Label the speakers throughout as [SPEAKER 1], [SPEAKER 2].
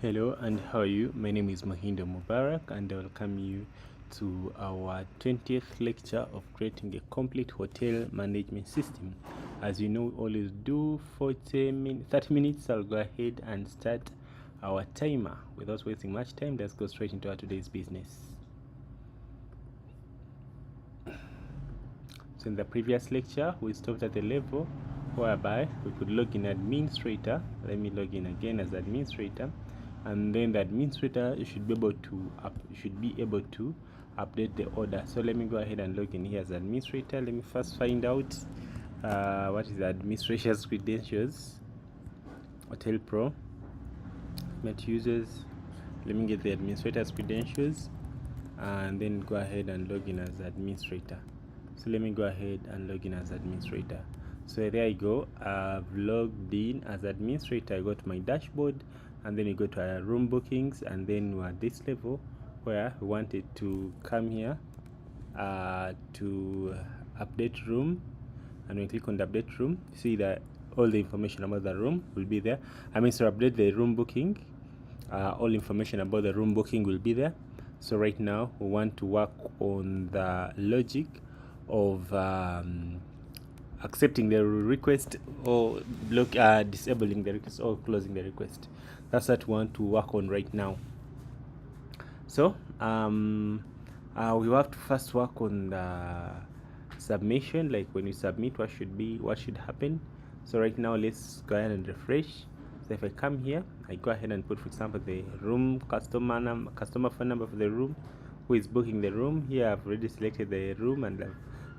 [SPEAKER 1] Hello and how are you? My name is Muhindo Mubarak and I welcome you to our 20th lecture of creating a complete hotel management system. As you know, we always do 30 minutes. I'll go ahead and start our timer. Without wasting much time, let's go straight into our today's business. So in the previous lecture, we stopped at the level whereby we could log in administrator. Let me log in again as administrator, and then the administrator should be able to update the order. So let me go ahead and log in here as administrator. Let me first find out what is the administrator's credentials. HotelPro, met users. Let me get the administrator's credentials and then go ahead and log in as administrator. So let me go ahead and log in as administrator. So there I go, I've logged in as administrator. I go to my dashboard and then you go to our room bookings, and then we're at this level where we wanted to come here to update room, and we click on the update room. See that all the information about the room will be there. Update the room booking, all information about the room booking will be there. So right now we want to work on the logic of accepting the request or disabling the request or closing the request. That's what we want to work on right now. So we have to first work on the submission, like when you submit, what should happen. So right now let's go ahead and refresh. So if I come here, I go ahead and put, for example, the room customer phone number for the room, who is booking the room. Here I've already selected the room and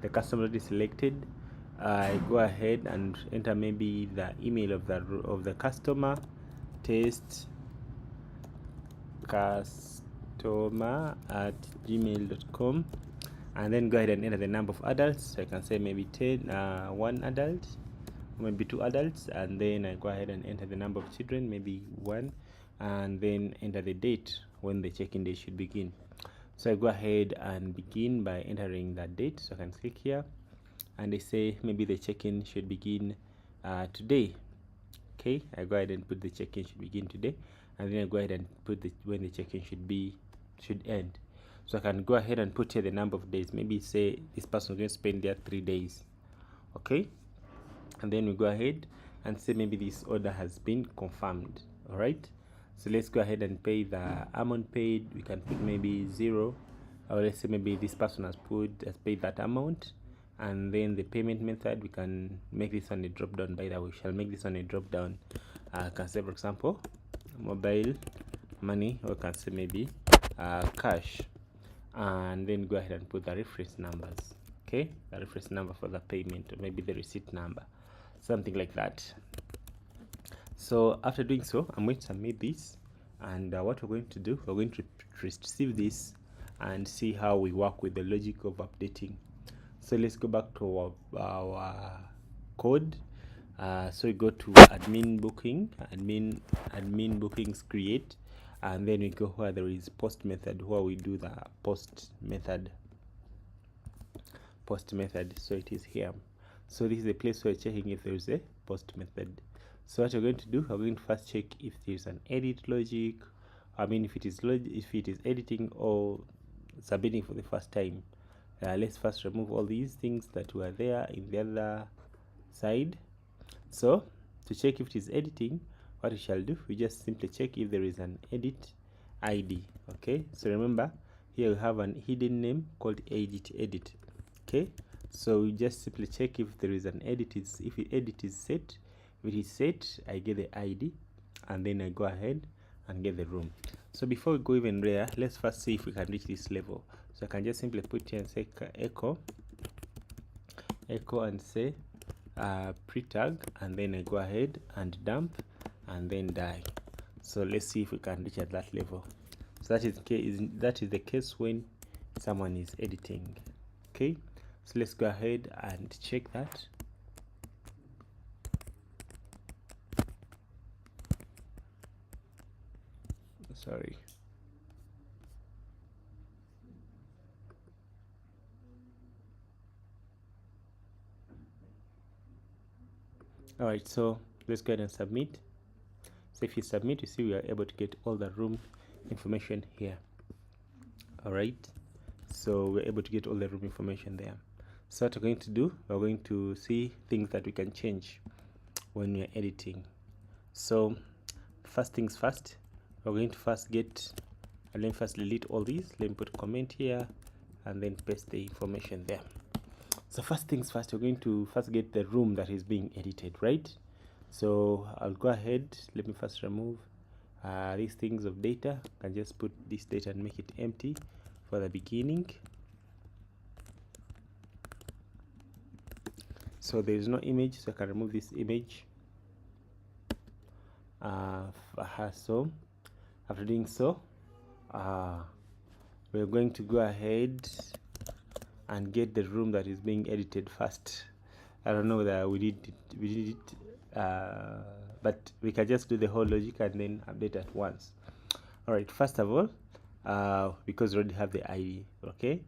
[SPEAKER 1] the customer already selected. I go ahead and enter maybe the email of the customer, test customer@gmail.com, and then go ahead and enter the number of adults. So I can say maybe 1 adult, maybe 2 adults, and then I go ahead and enter the number of children, maybe 1, and then enter the date when the check-in day should begin. So I go ahead and begin by entering that date. So I can click here and they say maybe the check-in should begin today. Okay, I go ahead and put the check-in should begin today, and then I go ahead and put when the check-in should end. So I can go ahead and put here the number of days. Maybe say this person is going to spend there 3 days. Okay, and then we go ahead and say maybe this order has been confirmed. All right, so let's go ahead and pay the amount paid. We can put maybe 0, or let's say maybe this person has paid that amount. And then the payment method, we can make this on a drop down. By the way, we shall make this on a drop down. I can say, for example, mobile money, or can say maybe cash, and then go ahead and put the reference numbers. Okay, the reference number for the payment, or maybe the receipt number, something like that. So after doing so, I'm going to submit this, and what we're going to do, we're going to receive this and see how we work with the logic of updating. So let's go back to our code. So we go to admin bookings create, and then we go where there is post method, where we do the post method. So it is here. So this is the place where checking if there is a post method. So what we're going to do, we're going to first check if there is an edit logic. If it is editing or submitting for the first time. Let's first remove all these things that were there in the other side. So to check if it is editing, what we shall do, we just simply check if there is an edit ID. Okay, so remember here we have an hidden name called edit. Okay, so we just simply check if there is an edit. If the edit is set. If it is set, I get the ID, and then I go ahead and get the room. So before we go even there, let's first see if we can reach this level. So I can just simply put here and say echo and say pre-tag, and then I go ahead and dump and then die. So let's see if we can reach at that level. So that is the case when someone is editing. Okay, so let's go ahead and check that. Sorry. All right, so let's go ahead and submit. So if you submit, you see we are able to get all the room information here. All right, so we're able to get all the room information there. So what we're going to do, we're going to see things that we can change when we're editing. So first things first, we're going to first get, let me first delete all these. Let me put a comment here and then paste the information there. So first things first, we're going to first get the room that is being edited, right? So I'll go ahead, let me first remove these things of data. I can just put this data and make it empty for the beginning. So there is no image, so I can remove this image. So after doing so, we're going to go ahead and get the room that is being edited first. I don't know whether we did it, but we can just do the whole logic and then update at once. All right, first of all, because we already have the ID, okay,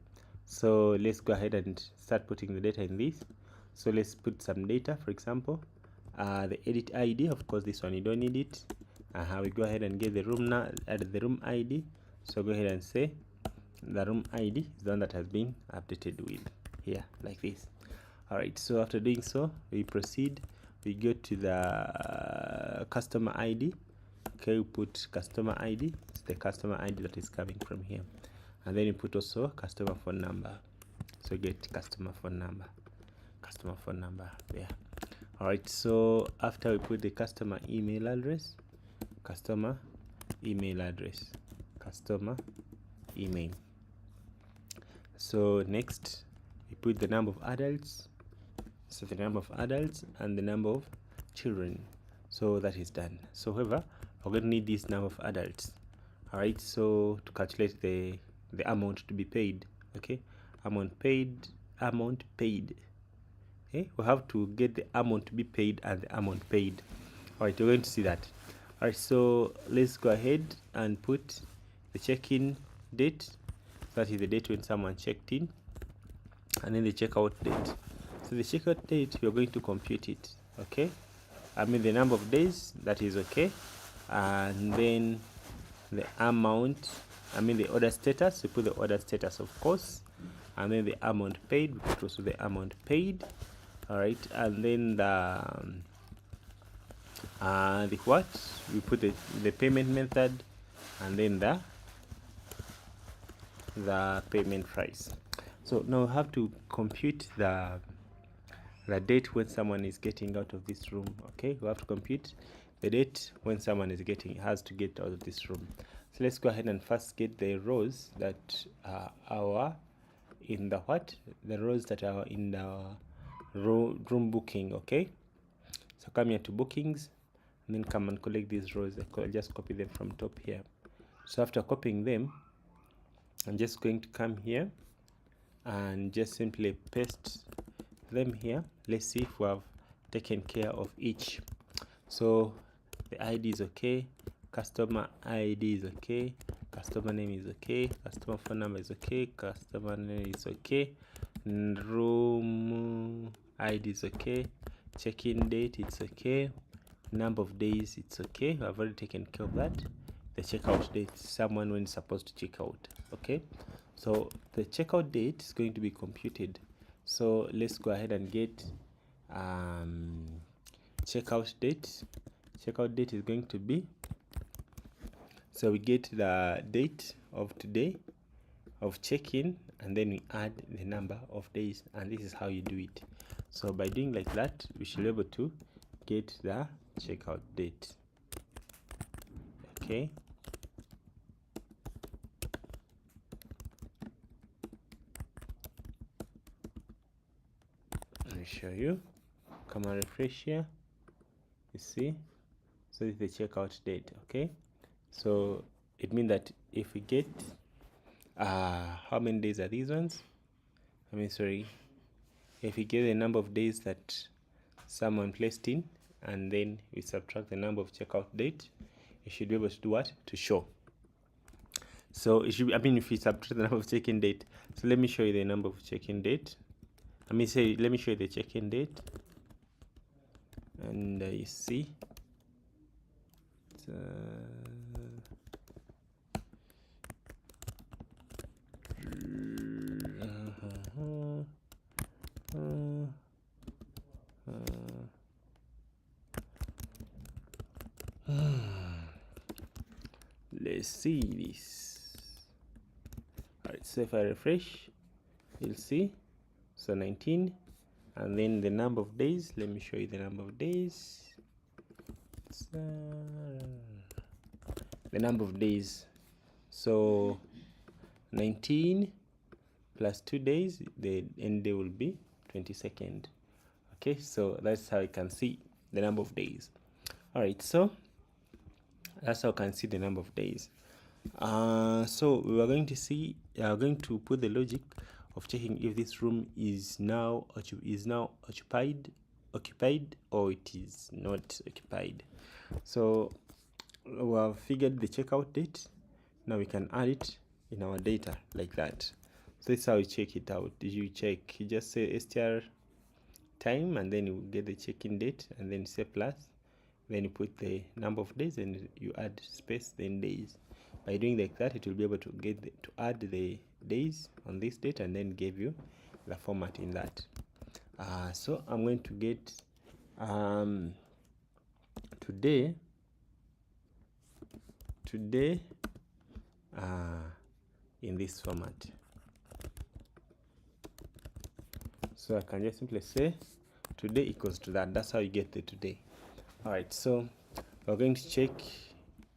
[SPEAKER 1] so let's go ahead and start putting the data in this. So let's put some data, for example, the edit ID. Of course, this one you don't need it. We go ahead and get the room now, add the room ID. So go ahead and say the room ID is the one that has been updated with here, like this. All right, so after doing so, we proceed. We go to the customer ID. Okay, we put customer ID. It's the customer ID that is coming from here, and then you put also customer phone number. So get customer phone number there. All right, so after we put the customer email address, customer email. So next we put the number of adults, so the number of adults and the number of children. So that is done. So however, we're going to need this number of adults. All right, so to calculate the amount to be paid, okay, amount paid. Okay, we have to get the amount to be paid and the amount paid. All right, we're going to see that. All right, so let's go ahead and put the check-in date. That is the date when someone checked in, and then the checkout date. So the checkout date, we are going to compute it, okay, I mean the number of days, that is okay, and then the amount, I mean the order status, we put the order status, of course, and then the amount paid, we put also the amount paid. All right, and then the what, we put the payment method, and then the payment price. So now we have to compute the date when someone is getting out of this room. Okay, we have to compute the date when someone is has to get out of this room. So let's go ahead and first get the rows that are in the the rows that are in the room booking. Okay, so come here to bookings and then come and collect these rows. I'll just copy them from top here. So after copying them, I'm just going to come here and just simply paste them here. Let's see if we have taken care of each. So the ID is okay, customer ID is okay, customer name is okay, customer phone number is okay, customer name is okay, room ID is okay, check-in date it's okay, number of days it's okay, I've already taken care of that. The checkout date, someone when it's supposed to check out. Okay, so the checkout date is going to be computed. So let's go ahead and get checkout date. Checkout date is going to be, so we get the date of today of check-in, and then we add the number of days, and this is how you do it. So by doing like that, we should be able to get the checkout date. Okay, let me show you. Come and refresh here. You see, so this is the checkout date. Okay, so it means that if we get how many days are these ones, if we get the number of days that someone placed in, and then we subtract the number of checkout date, you should be able to do what? To show. So it should be, if we subtract the number of check-in date, so let me show you the number of check-in date. Let me show you the check-in date, and you see, let's see this. Alright, so if I refresh, you'll see so 19, and then the number of days. Let me show you the number of days. The number of days, so 19 plus 2 days, the end day will be 22nd. Okay, so that's how you can see the number of days. All right, so that's how you can see the number of days. So we are going to see, going to put the logic of checking if this room is now occupied, or it is not occupied. So we have figured the checkout date. Now we can add it in our data like that. So this is how you check it out. You just say str time, and then you get the check-in date, and then say plus, then you put the number of days, and you add space, then days. By doing like that, it will be able to get to add the days on this date, and then give you the format in that. So I'm going to get today in this format. So I can just simply say today equals to that. That's how you get the today. All right, so we're going to check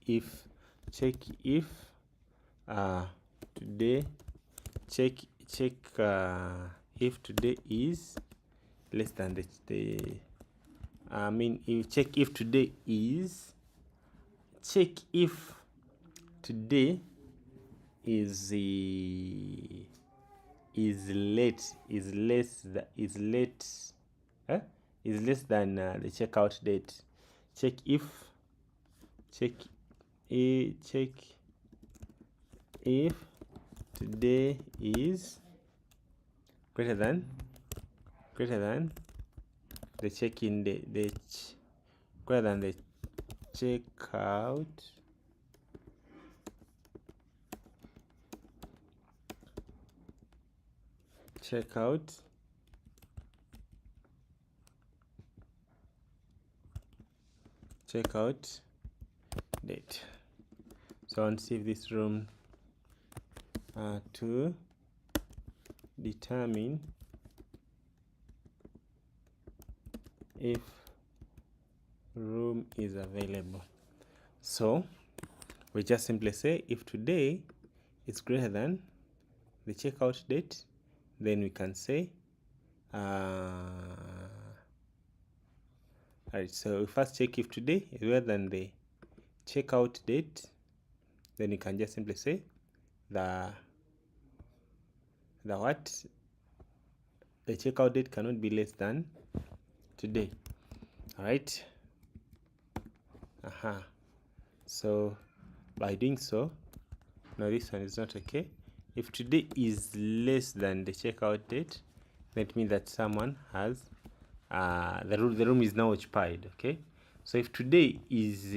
[SPEAKER 1] if today if today is less than you check if today is today is less than the checkout date. Check if today is greater than the check-in date, greater than the checkout date. So I'll see if this room to determine if room is available. So we just simply say if today is greater than the checkout date, then we can say alright, so we first check if today is greater than the checkout date, then you can just simply say the checkout date cannot be less than today. All right. So by doing so, now this one is not okay. If today is less than the checkout date, that means that someone has the room is now occupied. Okay, so if today is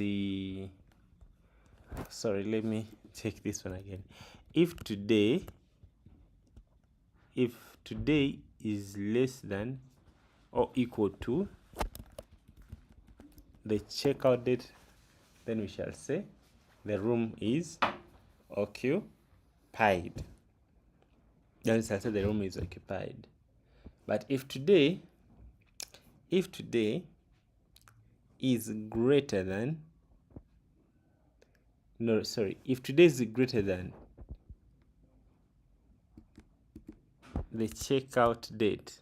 [SPEAKER 1] sorry, let me check this one again. If today is less than or equal to the checkout date, then we shall say the room is occupied. Then we shall say the room is occupied. But if today is greater than if today is greater than the checkout date,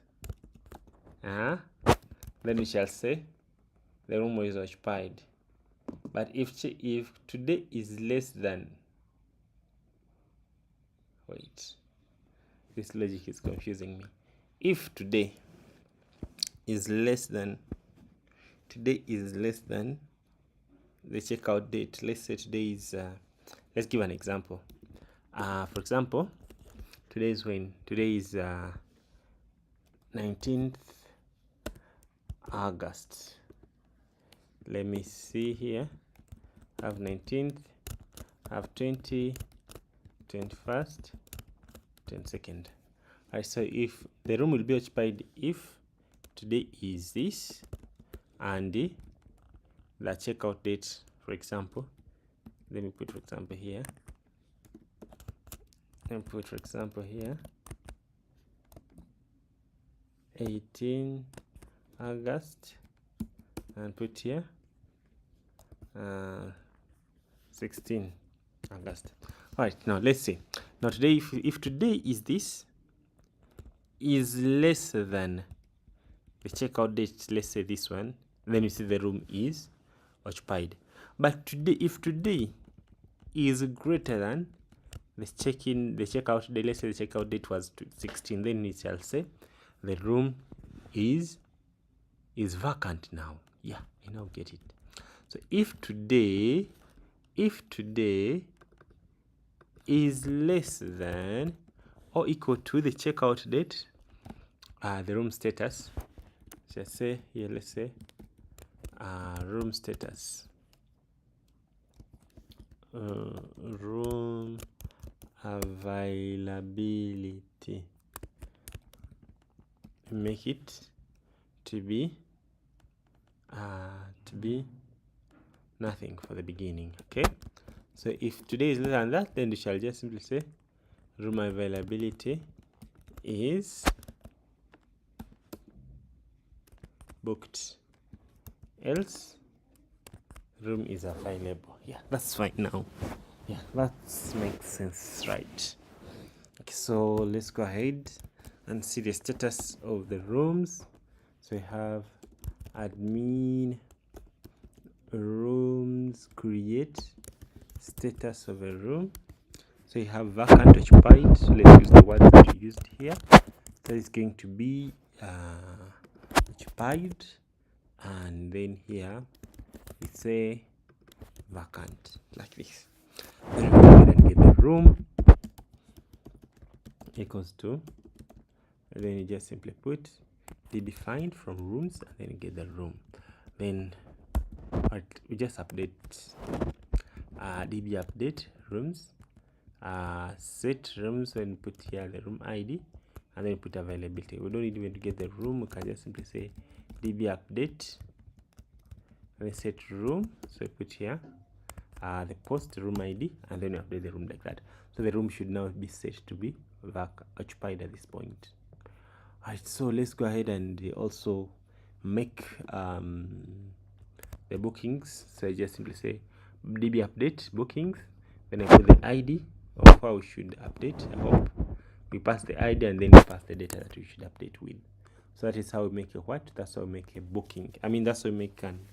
[SPEAKER 1] then we shall say the room is occupied. But if today is less than, wait, this logic is confusing me. If today is less than the checkout date, let's say today is let's give an example. For example, today is 19th August. Let me see here. have 19th, have 20, 21st, 22nd. Alright, so if the room will be occupied if today is this and the checkout date, for example, let me put for example here. Let me put for example here 18 August and put here 16 August. All right, now let's see. Now today, if today is this is less than the checkout date, let's say this one, then you see the room is occupied. But today, if today is greater than the checkout date, let's say the checkout date was 16, then it shall say the room is vacant now. Yeah, I now get it. So if today is less than or equal to the checkout date, the room status, just say here, let's say room status, room availability, make it to be nothing for the beginning. Okay, so if today is less than that, then we shall just simply say room availability is booked, else room is available. Yeah, that's fine now. Yeah, that makes sense, right? Okay, so let's go ahead and see the status of the rooms. So we have admin rooms create status of a room. So you have vacant occupied. So let's use the word that we used here. So it's going to be occupied, and then here it's a vacant like this. Then we go ahead and get the room equals to, and then you just simply put db find from rooms and then get the room. Then we just update db update rooms, set rooms, and put here the room id, and then put availability. We don't need even to get the room, we can just simply say db update and then set room. So we put here the post room id, and then we update the room like that. So the room should now be set to be occupied at this point. All right, so let's go ahead and also make the bookings. So I just simply say db update bookings, then I put the id of how we should update. I hope we pass the id and then we pass the data that we should update with. So that is how we make a what? That's how we make a booking. I mean, that's how we make an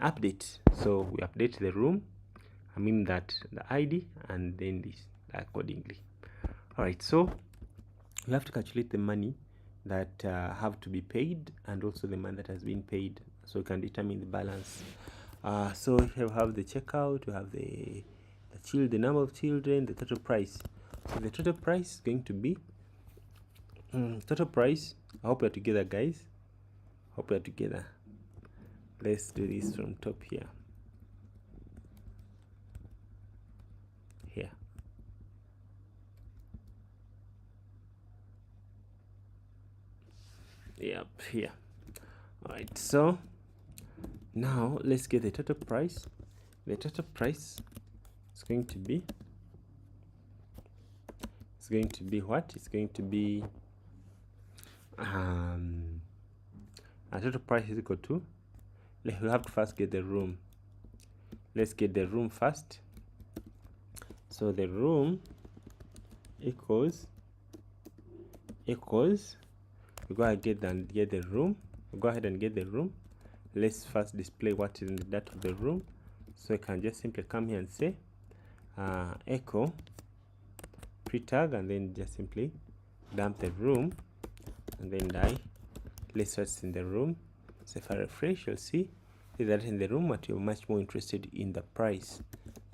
[SPEAKER 1] update. So we update the room, I mean that the id, and then this accordingly. All right, so we have to calculate the money that have to be paid and also the money that has been paid, so we can determine the balance. So we have the checkout, we have the number of children, the total price. So the total price is going to be total price. I hope we are together, guys. Hope we are together. Let's do this from top here. Yep, here. All right, so now let's get the total price. The total price is going to be what? It's going to be a total price is equal to, we have to first get the room. Let's get the room first. So the room equals we go ahead and get the room. Let's first display what is in the data of the room. So I can just simply come here and say echo pre-tag, and then just simply dump the room, and then let's see what's in the room. So if I refresh, you'll see that in the room, but you're much more interested in the price.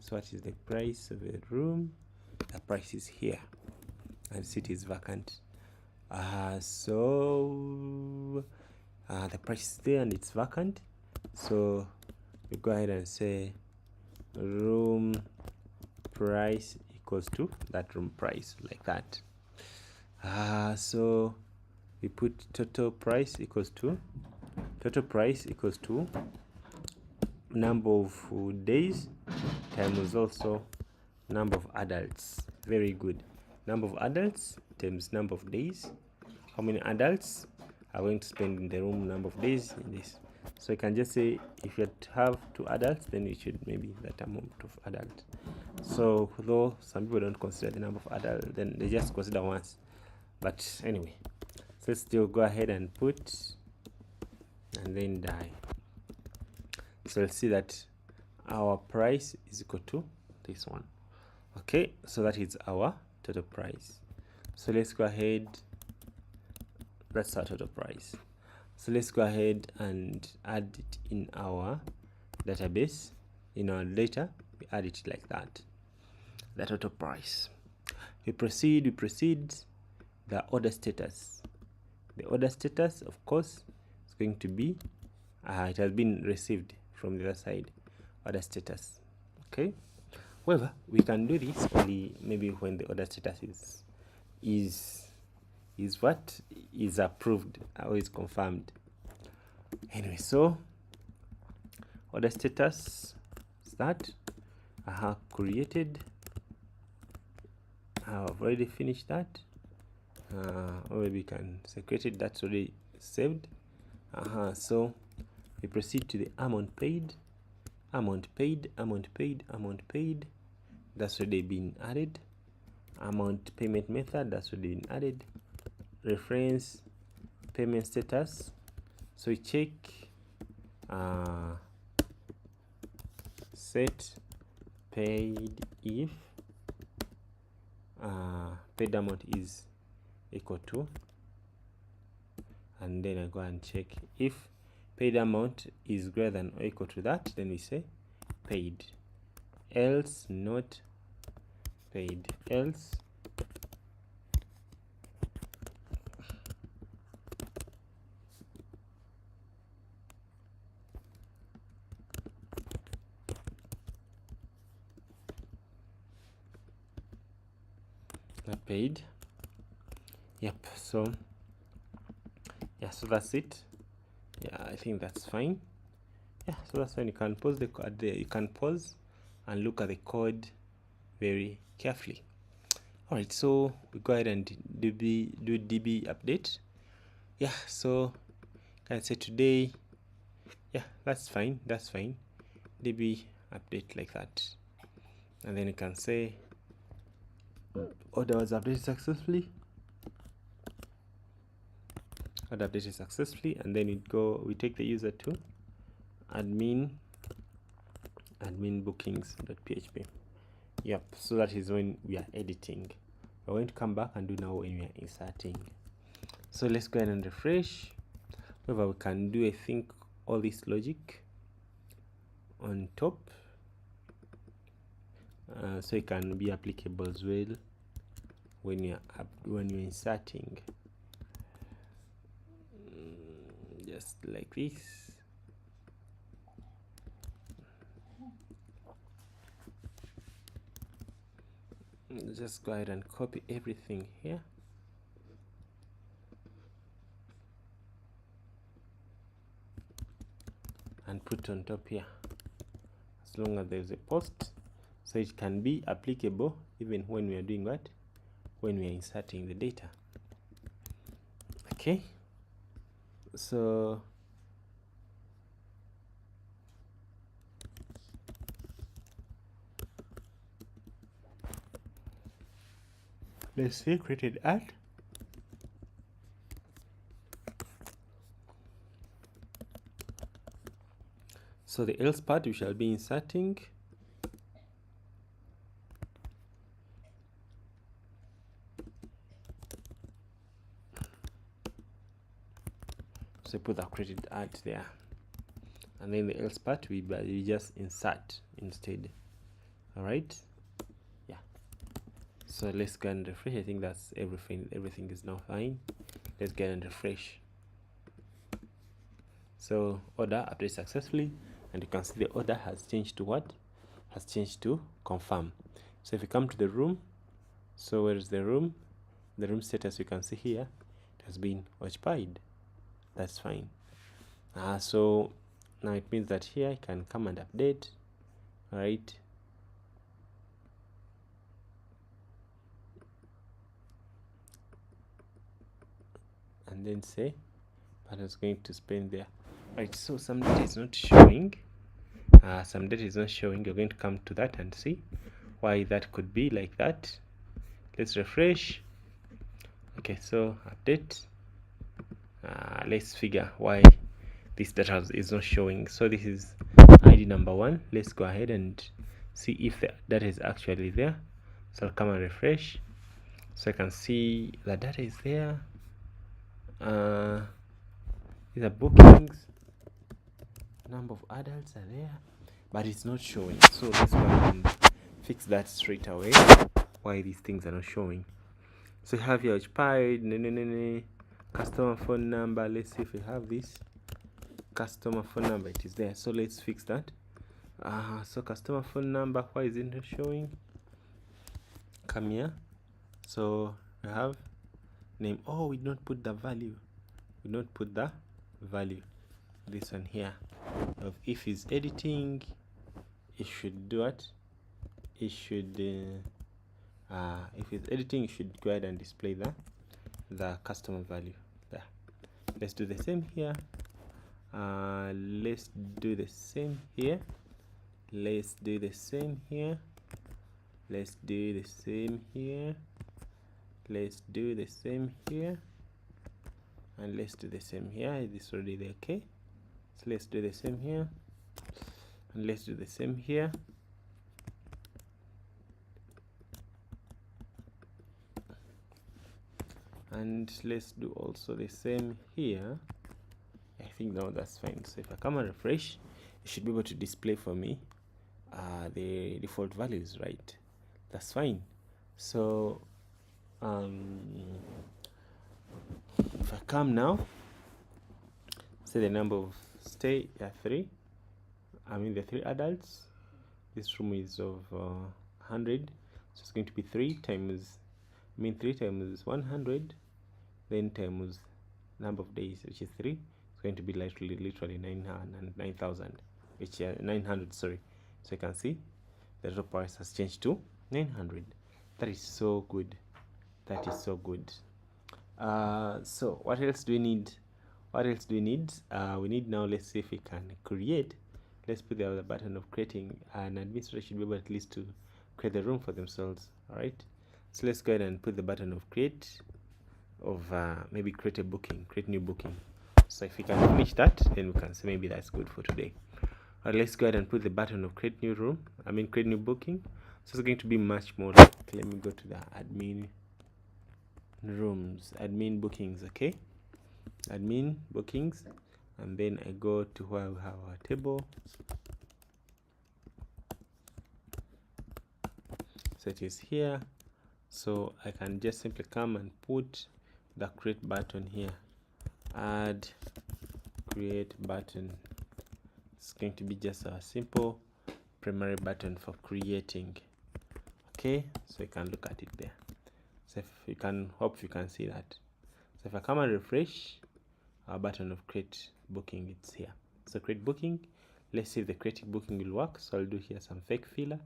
[SPEAKER 1] So what is the price of the room? The price is here, and it is vacant. So the price is there and it's vacant. So we go ahead and say room price equals to that room price, like that. So we put total price equals to number of days times also number of adults. Very good. Number of adults times number of days. How many adults are going to spend in the room, number of days in this. So you can just say if you have 2 adults, then you should maybe that amount of adults. So though some people don't consider the number of adults, then they just consider once. But anyway, so let's still go ahead and put and then die. So let's see that our price is equal to this one. Okay, so that is our total price. So let's go ahead, that's our total price. So let's go ahead and add it in our database. In our data, we add it like that, the total price. We proceed. The order status. The order status, of course, is going to be it has been received from the other side, order status. Okay, however, we can do this only maybe when the order status is what is approved or is confirmed. Anyway, so order status is that created. I've already finished that, or maybe we can say created, that's already saved. So we proceed to the amount paid. That's already been added. Amount payment method, that's already been added. Reference payment status, so we check set paid if paid amount is equal to, and then I go and check if paid amount is greater than or equal to that, then we say paid, else not paid, else not paid. Yep, so yeah, so that's it. Yeah, I think that's fine. Yeah, so that's fine. You can pause the code there. You can pause and look at the code very carefully. All right, so we go ahead and do db update. Yeah, so can I say today? Yeah, that's fine. db update like that, and then you can say order was updated successfully. Order updated successfully, and then we take the user to admin bookings.php. Yep, so that is when we are editing. We're going to come back and do now when we are inserting. So let's go ahead and refresh. However, we can do, I think, all this logic on top, so it can be applicable as well when you're inserting, just like this. Just go ahead and copy everything here. And put on top here, as long as there's a post, so it can be applicable even when we are doing what? When we are inserting the data. Okay, so let's say created at. So the else part we shall be inserting so put the created at there, and then the else part we just insert instead. All right, yeah, so let's go and refresh. I think that's everything is now fine. Let's go and refresh. So order updated successfully, and you can see the order has changed to what? has changed to confirm. So if you come to the room, so where is the room? The room status, you can see here, it has been occupied. That's fine. So now it means that here I can come and update. All right, and then say button is going to spend there. Right, so some data is not showing. Some data is not showing. You're going to come to that and see why that could be like that. Let's refresh. Okay, so update. Let's figure why this data is not showing. So this is ID number 1. Let's go ahead and see if the data is actually there. So I'll come and refresh, so I can see the data is there. These are bookings, number of adults are there, but it's not showing. So let's go ahead and fix that straight away, why these things are not showing. So you have your occupied, customer phone number. Let's see if we have this customer phone number. It is there, so let's fix that. So customer phone number, why is it not showing? Come here, so we have name. Oh, we don't put the value. We don't put the value. This one here of if it's editing, it should do it. It should if it's editing, it should go ahead and display the customer value there. Let's do the same here. Let's do the same here. Let's do the same here. Let's do the same here. Let's do the same here. And let's do the same here. Is this already there? Okay, so let's do the same here, and let's do the same here. And let's do also the same here. I think now that's fine. So if I come and refresh, it should be able to display for me the default values, right? That's fine. So if I come now, say the number of stay 3. I mean the 3 adults. This room is of 100, so it's going to be 3 times 100, then times number of days, which is 3. It's going to be literally 9,000, which 900. Sorry. So you can see the total price has changed to 900. That is so good. That is so good. So what else do we need? What else do we need? We need now, let's see if we can create. Let's put the button of creating. An administrator should be able at least to create the room for themselves. All right, so let's go ahead and put the button of create, of maybe create a booking, create new booking. So if we can finish that, then we can say maybe that's good for today. All right, let's go ahead and put the button of create new room, create new booking. So it's going to be much more like, let me go to the admin rooms, admin bookings. Okay, admin bookings, and then I go to where we have our table. So it is here. So I can just simply come and put the create button here. Add create button. It's going to be just a simple primary button for creating. Okay, so you can look at it there. So if you can, hope you can see that. So if I come and refresh, our button of create booking, it's here. So create booking. Let's see if the creating booking will work. So I'll do here some fake filler.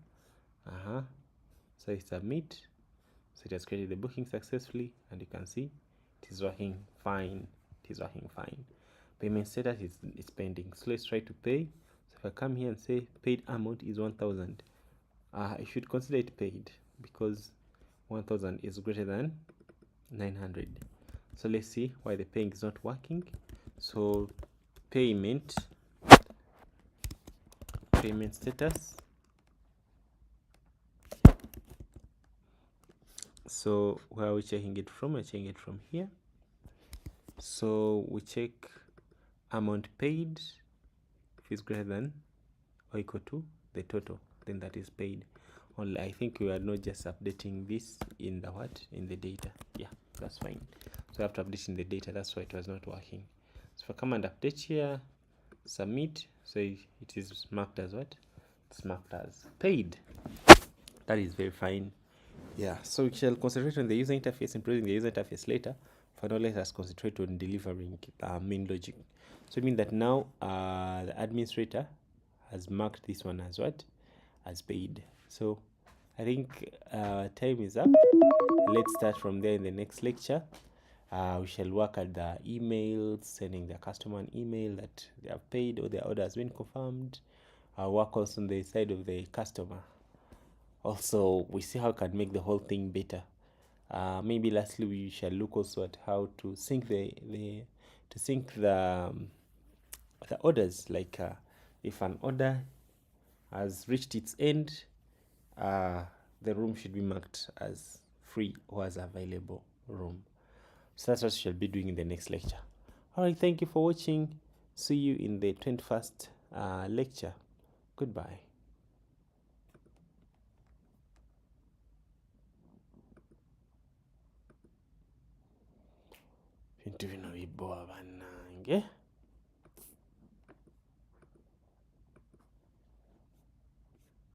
[SPEAKER 1] So I submit. So it has created the booking successfully, and you can see it is working fine. It is working fine. Payment status is pending. So let's try to pay. So if I come here and say paid amount is 1,000, I should consider it paid because 1,000 is greater than 900. So let's see why the paying is not working. So payment status. So where are we checking it from? We're checking it from here. So we check amount paid. If it's greater than or equal to the total, then that is paid. Only I think we are not just updating this in the in the data. Yeah, that's fine. So I have to update in the data. That's why it was not working. So if I come and update here, submit, so it is marked as what? it's marked as paid. That is very fine. Yeah, so we shall concentrate on the user interface, improving the user interface later. For now, let us concentrate on delivering main logic. So it means that now the administrator has marked this one as what? As paid. So I think time is up. Let's start from there in the next lecture. We shall work at the emails, sending the customer an email that they have paid or their order has been confirmed. Work also on the side of the customer. Also, we see how we can make the whole thing better. Maybe lastly, we shall look also at how to sync the orders. Like if an order has reached its end, the room should be marked as free or as available room. So that's what we shall be doing in the next lecture. Alright, thank you for watching. See you in the 21st lecture. Goodbye. Bintu bino bibowa bannange.